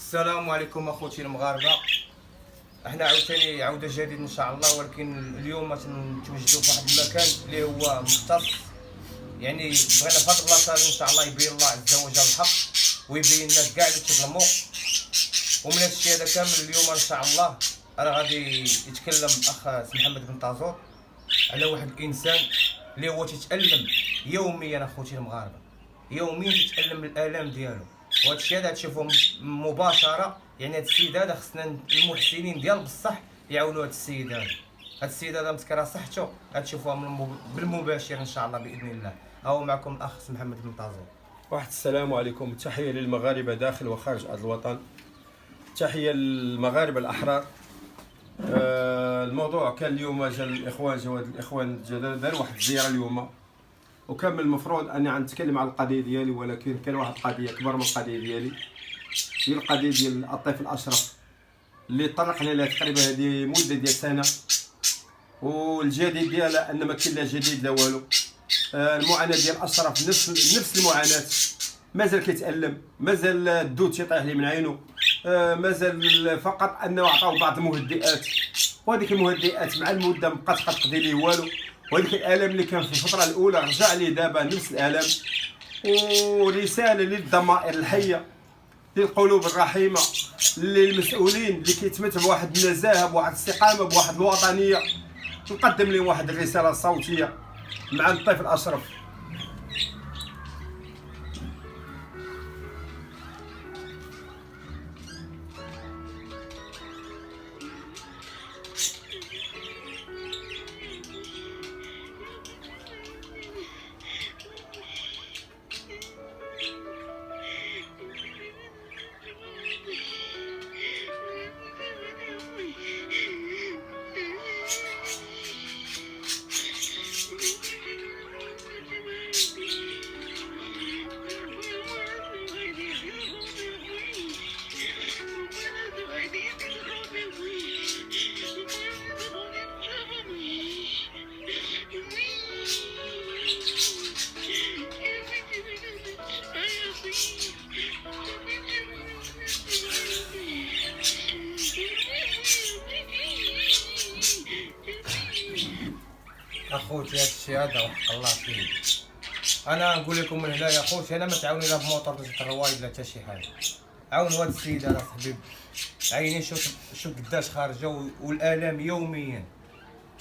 السلام عليكم اخوتي المغاربه. احنا عاوتاني عوده جديده ان شاء الله، ولكن اليوم تنتواجدوا في واحد المكان اللي هو مختص. يعني بغينا في هذه البلاصه ان شاء الله يبين الله عز وجل الحق ويبين الناس كاع اللي تظلموا. ومن هذا الشيء هذا كامل اليوم ان شاء الله راه غادي يتكلم الاخ محمد بن طازور على واحد الانسان اللي هو تتألم يوميا. اخوتي المغاربه يوميا تتألم من الالام ديالو، وهذا الشيء هذا تشوفوه مباشره. يعني هذا السيد هذا خصنا المحسنين ديال بصح يعاونوا هذا السيد هذا. هذا السيد هذا مسكره صحته غتشوفوها بالمباشر ان شاء الله باذن الله. هاو معكم الاخ محمد بن طازور. واحد السلام عليكم، تحية للمغاربة داخل وخارج أرض الوطن، تحية للمغاربة الأحرار. الموضوع كان اليوم جا الإخوان، جواد الإخوان داروا واحد الزيارة اليوم، وكان من المفروض أني غنتكلم على القضية ديالي، ولكن كان واحد القضية كبر من القضية ديالي، هي القضية ديال الطفل الأشرف اللي طلقنا لها تقريبا هذه مدة ديال سنة، والجديد ديالها أن ما كاين لا جديد لا والو. المعاناه ديال اشرف نفس المعاناه، مازال كيتالم، مازال الدود تيطيح ليه من عينه، مازال فقط انه عطاو بعض المهدئات، وهذيك المهدئات مع المده مابقاتش كتقضي ليه والو. وهذيك الالم اللي كان في الفتره الاولى رجع ليه دابا نفس الالم. ورساله للضمائر الحيه، للقلوب الرحيمه، للمسؤولين اللي كيتمتعوا بواحد النزاهه، بواحد الاستقامه، بواحد الوطنيه، نقدم لهم واحد الرساله صوتيه مع الطفل أشرف. اخوتي هذا الشيء هذا وحق الله فيه. انا نقول لكم من هنا يا خوتي، انا ما تعاوني لا بموطور لا الروايد لا حتى شي حاجه. عاونوا هذا السيد هذا حبيب عيني. شوف قداش خارجه والالام يوميا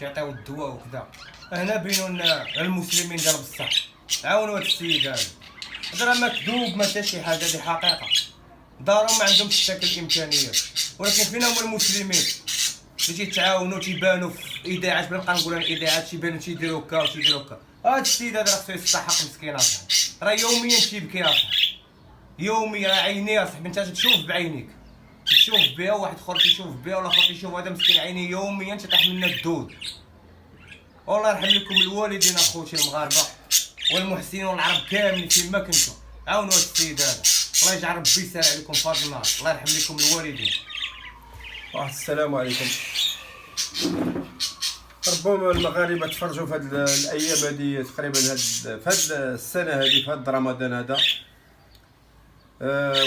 تعطيو الدواء وكذا. هنا بينوا لنا المسلمين ديال بصح، عاونوا هذا السيد هذا. هذا راه ما كذوب ما حتى شي حاجه، هذه حقيقه. دارهم ما عندهمش تاك الامكانيات، ولكن فين هما المسلمين اللي تيتعاونوا تيبانوا في اذاعات؟ بنبقى نقول انا اذاعات تيبانوا تيديروا هكا وتيديروا هكا. هذا السيد هذا خصو يستحق مسكين اصاحبي، راه يوميا تيبكي اصاحبي، يوميا. راه عينيه اصاحبي انت تشوف بعينيك، تشوف بها واحد اخر تيشوف بها ولا اخر تيشوف. هذا مسكين عينيه يوميا تطيح منه الدود. والله يرحم لكم الوالدين اخوتي المغاربه والمحسنين والعرب كاملين فيما كنتم. عاونوا هذا السيد هذا، الله يجعل ربي يسهل عليكم في هذا النهار. الله يرحم لكم الوالدين. واحد السلام عليكم. ربما المغاربه تفرجوا في هذه الايام هذه تقريبا في هذه السنه هذه في هذا رمضان هذا،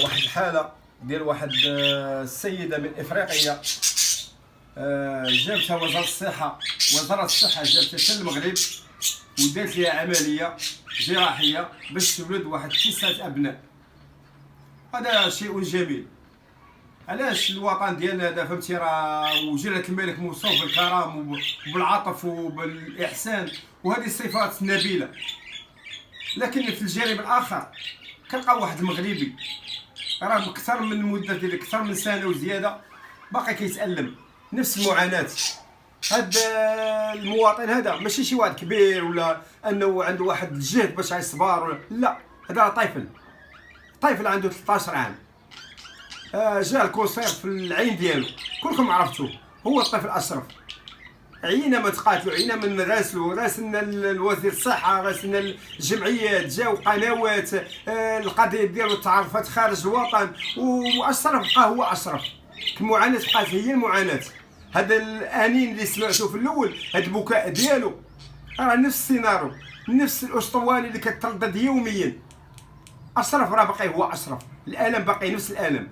واحد الحاله ديال واحد السيده من افريقيا، جابتها وزاره الصحه جابتها حتى المغرب ودارت لها عمليه جراحيه باش تولد واحد 9 ابناء. هذا شيء جميل. علاش الوطن ديالنا هذا فهمتي راه وجلاله الملك موصوف بالكرم وبالعطف وبالاحسان، وهذه الصفات نبيله. لكن في الجانب الاخر كنلقى واحد المغربي راه اكثر من مده ديال اكثر من سنه وزياده باقي كيتالم نفس المعاناه. هذا المواطن هذا ماشي شي واحد كبير ولا انه عنده واحد الجهد باش يصبر ولا لا، هذا طفل عنده 13 عام. جا الكونسير في العين ديالو، كلكم عرفتوه، هو الطفل اشرف. عينا ما تقاتلوا، عينا من راسلنا الوزير الصحه، راسلنا الجمعيات، جاو قنوات، القضيه ديالو تعرفت خارج الوطن، واشرف بقى هو اشرف. المعاناه بقات هي المعاناه. هذا الانين اللي سمعتوه في الاول، هذا البكاء ديالو راه نفس السيناريو، نفس الاسطوانه اللي كتردد يوميا. اشرف راه باقي هو اشرف، الالم باقي نفس الالم.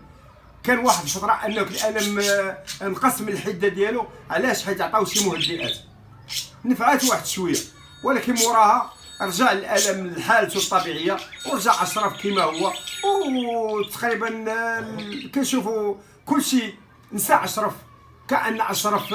كان واحد الفتره انه الالم نقص من الحده ديالو. علاش؟ حيت عطاو شي مهدئات نفعات واحد شويه، ولكن موراها رجع الالم لحالته الطبيعيه ورجع اشرف كما هو. وتقريبا كنشوفوا كلشي نسى اشرف، كأن اشرف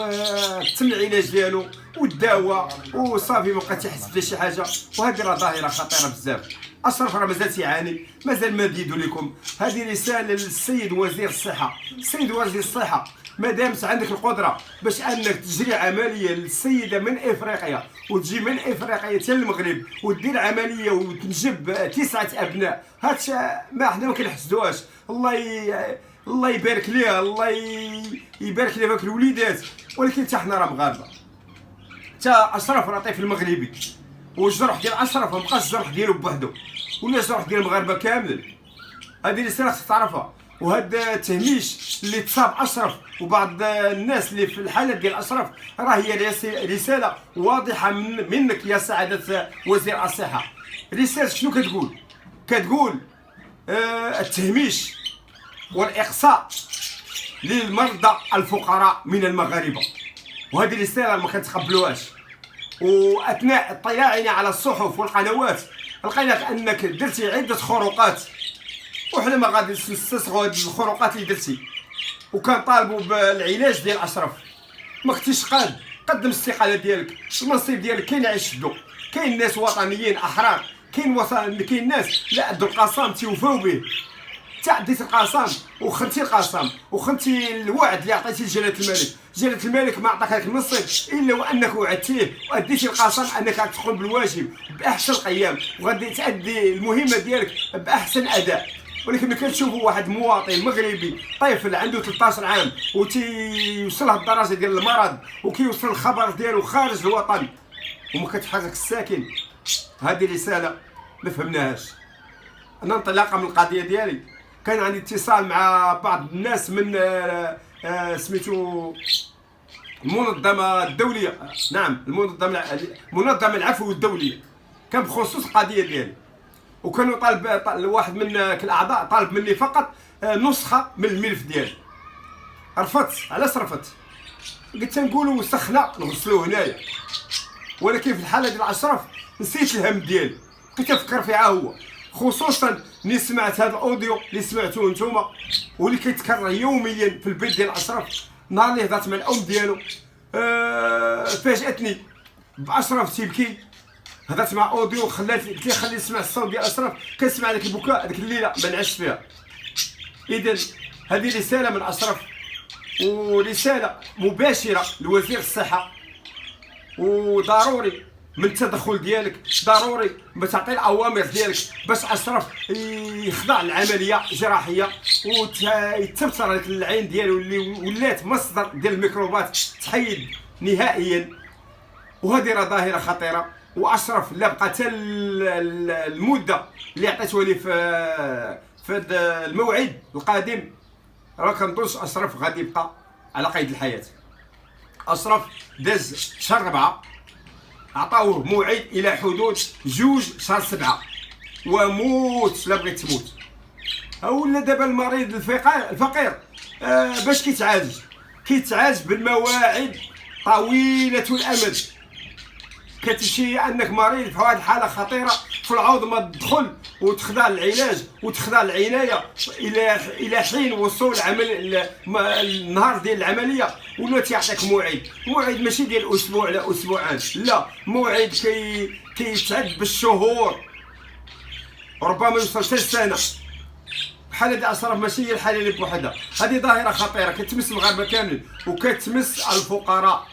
تم العلاج ديالو والدواء وصافي مابقى تيحس بحتى شي حاجه. وهذه راه ظاهره خطيره بزاف. اشرف راه مازال تيعاني، مازال ما ديدو لكم. هذه رساله للسيد وزير الصحه. السيد وزير الصحه، ما دامت عندك القدره باش انك تجري عمليه للسيده من افريقيا وتجي من افريقيا حتى المغرب ودير عمليه وتنجب 9 ابناء، هادشي ما حنا ما كنحسدوهاش. الله يبارك ليها، الله يبارك ليها في الوليدات. ولكن حتى حنا راه مغاربه، حتى اشرف راه طيف المغربي، والجرح ديال اشرف ما بقاش الجرح ديالو بوحدو، ولا الجرح ديال المغاربه كامل. هذه رساله خصك تعرفها. وهذا التهميش اللي تصاب اشرف وبعض الناس اللي في الحاله ديال اشرف راه هي رساله واضحه منك يا سعاده وزير الصحه. رساله شنو كتقول؟ كتقول التهميش والاقصاء للمرضى الفقراء من المغاربه، وهذه رساله ما كنتقبلوهاش. واثناء اطلاعنا على الصحف والقنوات لقيناك انك درتي عده خروقات، وحنا ما غاديش نستصغوا هاد الخروقات اللي درتي. وكان طالبوا بالعلاج ديال اشرف، ما كنتيش قدم الاستقاله ديالك. المنصب ديالك كاين يعشدو، كاين ناس وطنيين احرار، كاين ناس لا ادوا القسم تيوفاو به. تا ديت القسم وخنتي القسم وخنتي الوعد اللي عطيتي لجلاله الملك. جلاله الملك ما عطاك هذاك المنصب الا وانك وعدتيه واديتي القسم انك غتقوم بالواجب باحسن القيام وغادي تادي المهمه ديالك باحسن اداء. ولكن ملي كنشوفوا واحد المواطن مغربي طفل عنده 13 عام وتيوصلها الدرجه ديال المرض وكيوصل الخبر ديالو خارج الوطن وما كتحرك الساكن، هذه رساله ما فهمناهاش. انا انطلاقا من القضيه ديالي كان عندي اتصال مع بعض الناس من سميتو المنظمه الدوليه، نعم المنظمه العفو الدوليه، كان بخصوص القضيه ديالي. وكانوا طالب واحد من الاعضاء طالب مني فقط نسخه من الملف ديالي. رفضت. علاش رفضت؟ قلت نقولوا سخنا نغسلوه هنايا، ولكن في الحاله ديال اشرف نسيت الهم ديالي، كنت نفكر فيها هو، خصوصا ملي سمعت هذا الاوديو اللي سمعتوه نتوما واللي كيتكرر يوميا في البيت ديال اشرف. نهار اللي هضرت مع الام ديالو فاجاتني باشرف تيبكي. هضرت مع اوديو قلت لي خلي نسمع الصوت ديال اشرف، كنسمع داك البكاء ديك الليله ما نعسش فيها. اذا هذه رساله من اشرف ورساله مباشره لوزير الصحه، وضروري من التدخل ديالك، ضروري باش تعطي الاوامر ديالك باش اشرف يخضع للعمليه جراحيه ويتبتر هذيك العين ديالو اللي ولات مصدر ديال الميكروبات تحيد نهائيا. وهذه راه ظاهره خطيره. واشرف لا بقى حتى المده اللي عطيتوها لي في هذا الموعد القادم، راه كنظنش اشرف غادي يبقى على قيد الحياه. اشرف داز شهر 4، عطاوه موعد الى حدود 2 شهر 7 وموت لا بغيت تموت. ولا دابا المريض الفقير باش كيتعالج بالمواعيد طويله الامد. كتمشي انك مريض في هذه الحاله خطيره في العوض ما تدخل وتخضع للعلاج وتخضع للعنايه الى حين وصول النهار ديال العمليه، ولا تيعطيك موعد ماشي ديال اسبوع لا اسبوعان، لا موعد كيتعد بالشهور، ربما يوصل حتى لسنه. الحاله ديال اشرف ماشي هي الحاله اللي بوحدها، هذه ظاهره خطيره كتمس المغاربه كاملين وكتمس الفقراء.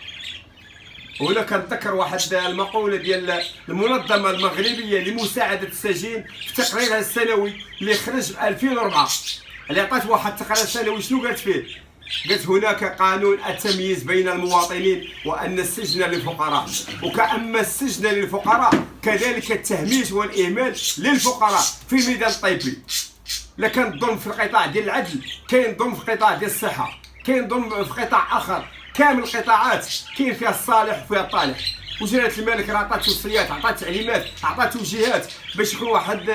وهنا كنذكر واحد المقوله ديال المنظمه المغربيه لمساعده السجين في تقريرها السنوي اللي خرج في 2004، اللي عطات واحد التقرير سنوي. شنو قالت فيه؟ قالت هناك قانون التمييز بين المواطنين وان السجن للفقراء، وكأما السجن للفقراء كذلك التهميش والاهمال للفقراء في الميدان الطبي. لا كان ظلم في القطاع ديال العدل، كاين ظلم في القطاع ديال الصحه، كاين ظلم في قطاع اخر، كامل القطاعات كاين فيها الصالح وفيها الطالح. وجلاله الملك راه عطات توصيات، عطات تعليمات، عطات توجيهات باش يكون واحد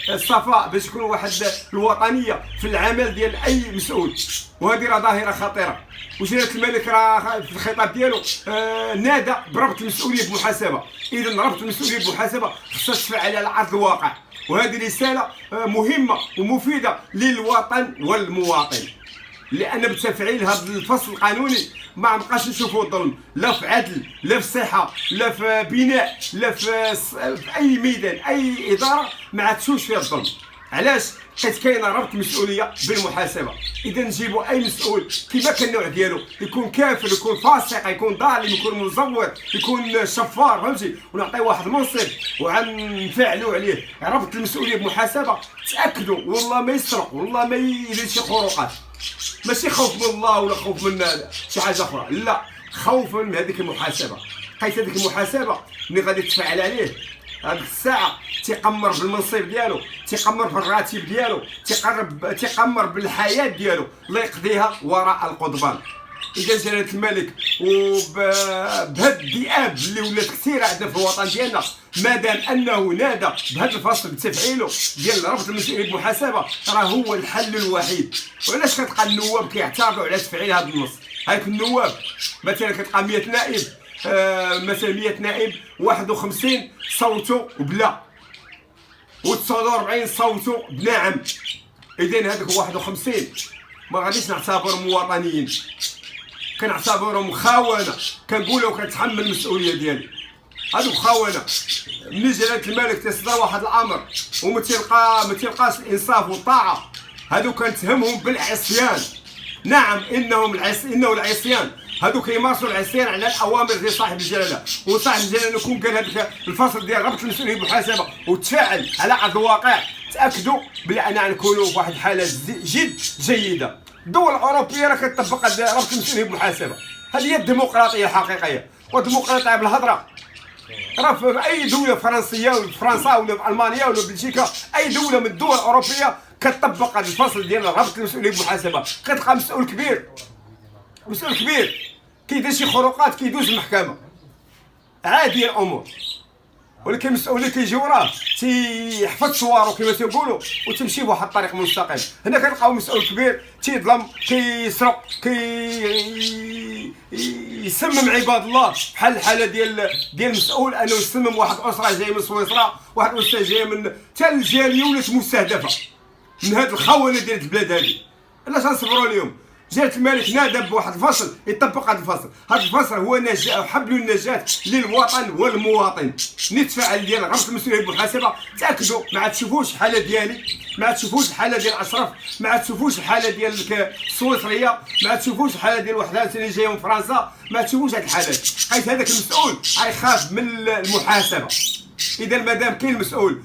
الصفاء، باش يكون واحد الوطنيه في العمل ديال اي مسؤول، وهذه راه ظاهره خطيره. وجلاله الملك راه في الخطاب ديالو نادى بربط المسؤوليه بمحاسبه. اذا ربط المسؤوليه بمحاسبه خصها تفعل على ارض الواقع، وهذه رساله مهمه ومفيده للوطن والمواطن، لان بتفعيل هذا الفصل القانوني ما بقاش نشوفوا الظلم، لا في عدل، لا في صحه، لا في بناء، لا في اي ميدان، اي اداره ما عاد تشوفش فيها الظلم. علاش؟ حيت كاين ربط مسؤوليه بالمحاسبه. اذا نجيبوا اي مسؤول كيما كان النوع ديالو، يكون كافر، يكون فاسق، يكون ظالم، يكون مزور، يكون شفار، فهمتي، ونعطيه واحد المنصب وغنفعلوا عليه ربط المسؤوليه بمحاسبه. تاكدوا والله ما يسرق، والله ما يدير شي خروقات، ماشي خوف من الله ولا خوف من شي حاجه اخرى، لا، خوفا من هذيك المحاسبه. حيت هذيك المحاسبه ملي غادي تفعل عليه هذيك الساعه تيقمر بالمنصب ديالو، تيقمر بالراتب ديالو، تيقمر بالحياه ديالو، الله يقضيها وراء القضبان. اذا جلاله الملك وبهذا الذئاب اللي ولات كثيره عندنا في الوطن ديالنا، مادام انه نادى بهذا الفصل بتفعيله ديال ربط المسؤوليه بالمحاسبه، راه هو الحل الوحيد. وعلاش كتلقى النواب كيعترضوا على تفعيل هذا النص؟ هاك النواب مثلا كتلقى 100 نائب، مثلا 100 نائب 51 صوتوا بلا، و49 صوتوا بنعم. اذا هذوك 51 ما غاديش نعتبرهم مواطنيين، كنعتبرهم خونه، كنقولوا كنتحمل المسؤوليه ديالي. هادو خونه. ملي جلاله الملك تصدر واحد الامر وما تلقاش الانصاف والطاعه، هادو كنتهمهم بالعصيان. نعم انه العصيان، هادو كيمارسوا العصيان على الاوامر ديال صاحب الجلاله، وصاحب الجلاله كون قال هذاك الفصل ديال ربط المسؤوليه بالمحاسبه وتفاعل على ارض الواقع، تاكدوا بلي انا نكونوا في واحد الحاله جد جيده. الدول الاوروبيه راه كتطبق ربط المسؤوليه بالمحاسبه، هذه هي الديمقراطيه الحقيقيه. والديمقراطيه بالهضره راه في اي دوله فرنسيه ولا فرنسا ولا في المانيا ولا بلجيكا، اي دوله من الدول الاوروبيه كتطبق هذا الفصل ديال ربط المسؤوليه بالمحاسبه. كتلقى مسؤول كبير كيدير شي خروقات كيدوز المحكمه، عادي الامور. ولكن المسؤول اللي كيجي وراه تيحفظ صوارو كما تيقولوا وتمشي بواحد الطريق مستقيم. هنا كنلقاو مسؤول كبير تيظلم، كيسرق، يسمم عباد الله، بحال الحاله ديال المسؤول انه يسمم واحد الاسره جايه من سويسرا، واحد الاسره جايه من حتى الجاليه ولات مستهدفه من هاد الخونه ديال البلاد هذه. علاش غنصبروا اليوم؟ جلاله الملك نادى بواحد الفصل يطبق هذا الفصل. هذا الفصل هو حبل النجاة للوطن والمواطن. نتفاعل ديال ربط المسؤوليه بالمحاسبه، تاكدوا ما عاد تشوفوش الحاله ديالي، ما عاد تشوفوش الحاله ديال اشرف، ما عاد تشوفوش الحاله ديال السويسريه، ما عاد تشوفوش الحاله ديال الوحدات اللي جايه من فرنسا، ما عاد تشوفوش هاد الحالات، حيت هذاك المسؤول غيخاف من المحاسبه. اذا مادام كاين مسؤول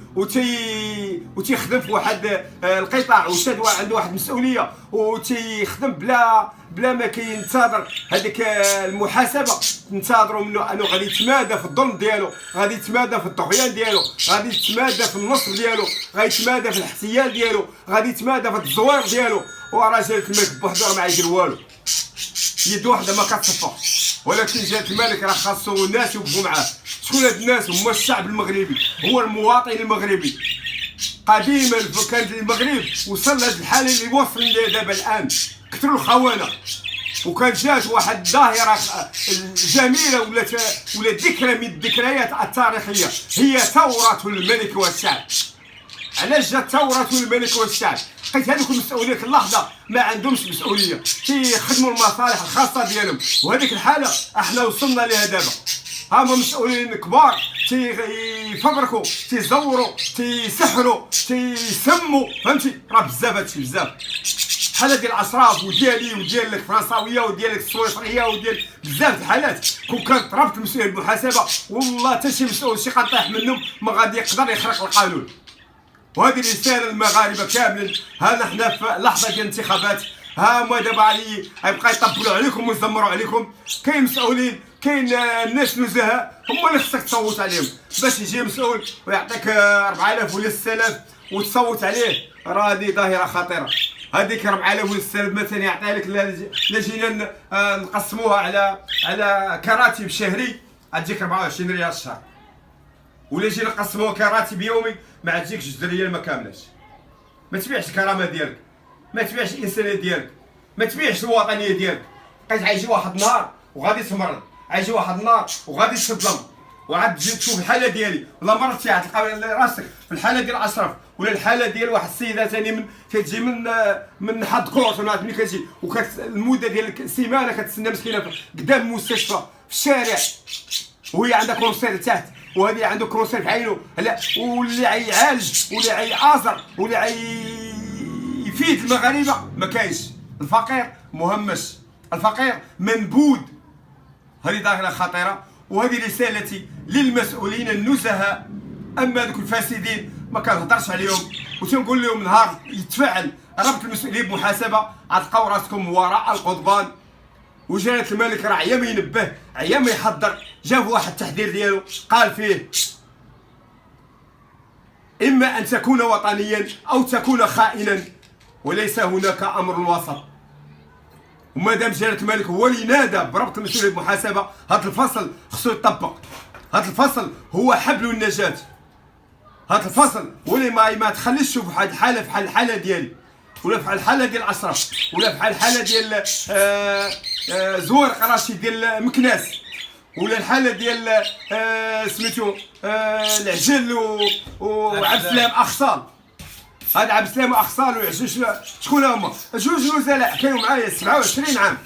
وتيخدم في واحد القطاع وشاد عنده واحد المسؤوليه وتيخدم بلا ما كينتظر هذيك المحاسبه، تنتظروا منه انه غادي يتمادى في الظلم ديالو، غادي يتمادى في الطغيان ديالو، غادي يتمادى في النصب ديالو، غادي يتمادى في الاحتيال ديالو، غادي يتمادى في التزوير ديالو، وراه جلاله الملك بوحدو ما يدير والو، يد واحده ما كتصفى. ولكن جلاله الملك راه خاصو الناس يوقفوا معاه. شكون هاد الناس؟ هما الشعب المغربي، هو المواطن المغربي. قديما كان المغرب وصل لهاد الحاله اللي وصل ليه دابا الان، كثروا الخونه، وكان جات واحد الظاهره جميله ولا ذكرى من الذكريات التاريخيه، هي ثوره الملك والشعب. علاش جات ثوره الملك والشعب؟ حيت هذوك المسؤولين في اللحظه ما عندهمش مسؤوليه، تيخدموا المصالح الخاصه ديالهم، وهذيك الحاله احنا وصلنا لها دابا. هما مسؤولين كبار تيفبركوا، تيزوروا، تيسحروا، تيسموا، فهمتي؟ راه بزاف هادشي بزاف. الحاله ديال الاشراف وديالي وديال الفرنساويه وديال السويسريه وديال بزاف الحالات، كون كانت ربط المسؤوليه بالمحاسبه والله حتى شي مسؤول شي قطيح منهم ما غادي يقدر يخرق القانون. وهذه رساله للمغاربه كاملين. ها نحن في لحظه ديال الانتخابات، ها هما دابا غيبقى يطبلوا عليكم ويزمروا عليكم. كاين مسؤولين، كاين الناس نزهاء هما اللي خصك تصوت عليهم. باش يجي مسؤول ويعطيك 4000 ولا 6000 وتصوت عليه، راه هذه ظاهره خطيره. هذيك 4000 ولا 6000 مثلا يعطيها لك، لا جينا نقسموها على كراتب شهري، غتجيك 24 ريال الشهر، ولا جينا نقسموها كراتب يومي ما تجيك 2 ريال ما كاملاش. ما تبيعش الكرامه ديالك، ما تبيعش الانسانيه ديالك، ما تبيعش الوطنيه ديالك. بقيت غيجي واحد النهار وغادي تمرض، غيجي واحد النهار وغادي تظلم، وعاد تجي تشوف الحاله ديالي ولا مرضتي عاد تلقى راسك في الحاله ديال اشرف، ولا الحاله ديال واحد السيده ثاني من كتجي من حد كورس ولا ملي كتجي المده ديال سيمانه كتسنى مسكينه قدام المستشفى في الشارع، وهي عندها كونسير تحت، وهذه عنده كونسير في عينه، لا واللي عيعالج واللي عيعاصر واللي يفيد المغاربه ما كاينش. الفقير مهمش، الفقير منبوذ. هذه ظاهره خطيره، وهذه رسالتي للمسؤولين النزهاء. اما ذوك الفاسدين ما كنهضرش عليهم، وتنقول لهم نهار يتفعل ربط المسؤولين بمحاسبه غتلقاو راسكم وراء القضبان. وجلاله الملك راه عيا ما ينبه، عيا ما يحضر، جاب واحد التحذير ديالو قال فيه اما ان تكون وطنيا او تكون خائنا، وليس هناك امر وسط. وما دام جلاله الملك هو اللي نادى بربط المسؤوليه بالمحاسبه، هذا الفصل خصو يطبق. هذا الفصل هو حبل النجاه. هذا الفصل واللي ما تخليش تشوف واحد الحاله بحال الحاله ديالي، ولا بحال الحاله ديال اشرف، ولا بحال الحاله ديال زوار قراشي ديال مكناس، ولا الحاله ديال سميتو العجل وعبد السلام اخصال. هذا عبد السلام واخصال وعجوج شكون هما؟ جوج نزلاء كانوا معايا 27 عام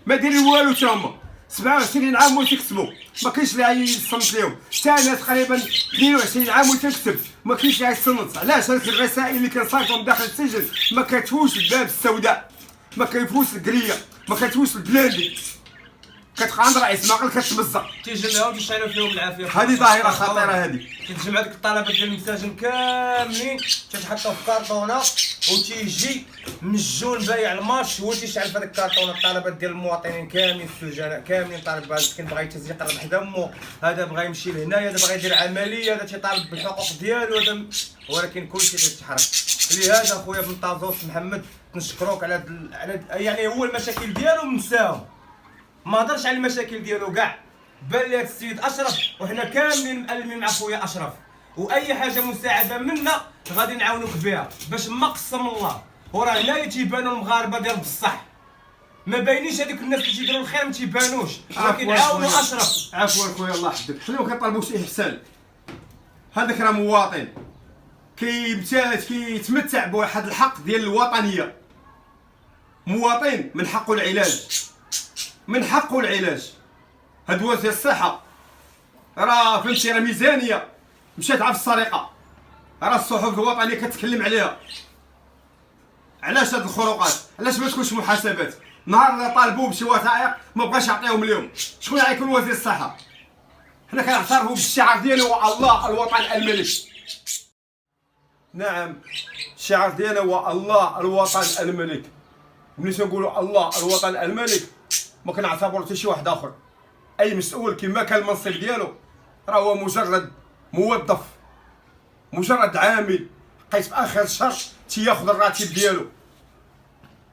ما دايرين والو حتى هما. 27 عام وتكتبوا ما كاينش اللي يصنت لهم، حتى انا تقريبا 22 عام وتكتب ما كاينش اللي يصنت. علاش؟ هذيك الرسائل اللي كنصايفهم داخل السجن ما كتفوش الباب السوداء، ما كيفوش القريه، ما كتفوش البلاندي، كتبقى عند رئيس معقل كتمزق. تيجمعوا تيشعلوا فيهم العافيه. هذه ظاهره خطيره. هذه كتجمع ديك الطلبه ديال المساجن كاملين تتحطوا في كارطونه، وتيجي مجون بايع الماتش هو تيشعل في هذيك الكارطونه. الطلبه ديال المواطنين كاملين السجناء كاملين، طالب مسكين بغا يقرب حدا امه، هذا بغا يمشي لهنايا، هذا بغا يدير عمليه، هذا تيطالب بالحقوق ديالو، هذا ولكن كلشي تيتحرك. لهذا خويا بن طازوس محمد نشكروك على يعني هو المشاكل ديالو منساهم، ما هضرش على المشاكل ديالو كاع، بان لي هذا السيد اشرف وحنا كاملين مألمين مع خويا اشرف، واي حاجه مساعده منا غادي نعاونوك بها باش ما قسم الله. وراه هنايا تيبانوا المغاربه ديال بصح، ما باينينش هذوك الناس اللي تيديروا الخير ما تيبانوش، ولكن عاونوا اشرف. عفوا خويا الله يحفظك، حنا ما كنطالبوش احسان. هذاك راه مواطن كيتمتع بواحد الحق ديال الوطنيه. مواطن من حقه العلاج، من حقه العلاج. هاد وزير الصحه راه فهمتي راه ميزانيه مشات عا في السرقه، راه الصحف الوطنيه كتكلم عليها. علاش هاد الخروقات؟ علاش ما تكونش محاسبات؟ نهار اللي طالبوه بشي وثائق ما بغاش يعطيهم اليوم، شكون غيكون وزير الصحه؟ حنا كنعترفوا بالشعار ديالو هو الله الوطن الملك. نعم الشعار ديالنا هو الله الوطن الملك. ملي تنقولوا الله الوطن الملك ما كنعتبروا حتى شي واحد اخر. اي مسؤول كما كان المنصب ديالو راه هو مجرد موظف، مجرد عامل بقيت في اخر الشهر تياخذ الراتب ديالو.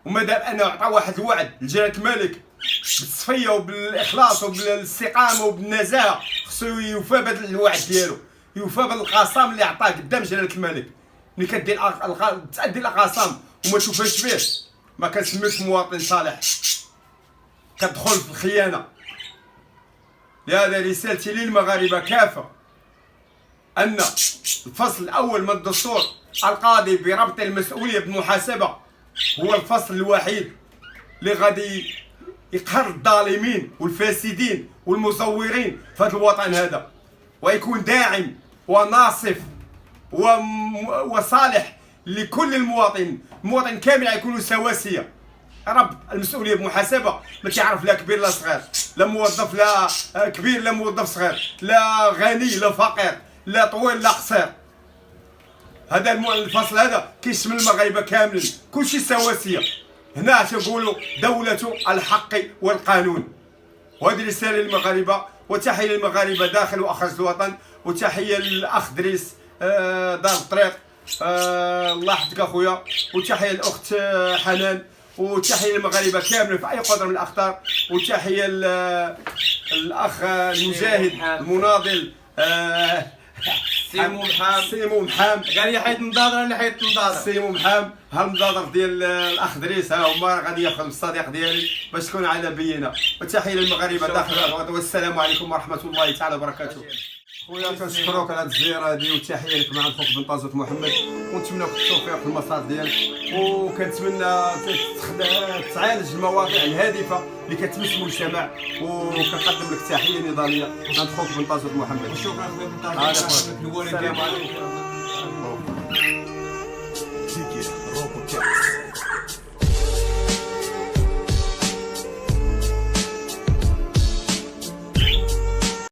وما دام انه عطى واحد الوعد لجلاله الملك بالصفيه وبالاخلاص وبالاستقامه وبالنزاهه، خصو يوفى بهذا الوعد ديالو، يوفى بالقسم اللي عطاه قدام جلاله الملك. ملي كدير تأدي القسم وما توفاش به ما كنسميوش مواطن صالح، كتدخل في الخيانه. لهذا رسالتي للمغاربه كافه ان الفصل الاول من الدستور القاضي بربط المسؤوليه بالمحاسبه هو الفصل الوحيد اللي غادي يقهر الظالمين والفاسدين والمزورين في هذا الوطن هذا، ويكون داعم وناصف وصالح لكل المواطن. المواطن كامل غيكونوا سواسيه. رب المسؤوليه بمحاسبه ما تعرف لا كبير لا صغير، لا موظف لا كبير لا موظف صغير، لا غني لا فقير، لا طويل لا قصير. هذا الفصل هذا كيشمل المغاربه كاملين، كلشي سواسيه. هنا تقولوا دوله الحق والقانون. وهذه رساله للمغاربه، وتحيه للمغاربه داخل وخارج الوطن، وتحيه للاخ دريس دار الطريق الله يحفظك اخويا، وتحيه للاخت حنان، وتحيه للمغاربه كاملين في اي قدر من الاخطار، وتحيه الاخ المجاهد المناضل سيمو محام قال لي حيت النضاضر انا حيت النضاضر. سيمو محام ها المناظر ديال الاخ دريس ها هما غادي ياخذ الصديق ديالي باش تكون على بينه. وتحيه للمغاربه داخل الغرب والسلام عليكم ورحمه الله تعالى وبركاته. خويا كنشكروك على هاد الزياره هادي وتحيه لك مع الخوك بن طازوت محمد ونتمنى لك التوفيق في المسار ديالك وكنتمنى تعالج المواضيع الهادفه اللي كتمس المجتمع وكنقدم لك تحيه نضاليه عند خوك بن طازوت محمد. شكرا خويا بن السلام طارق. عليكم.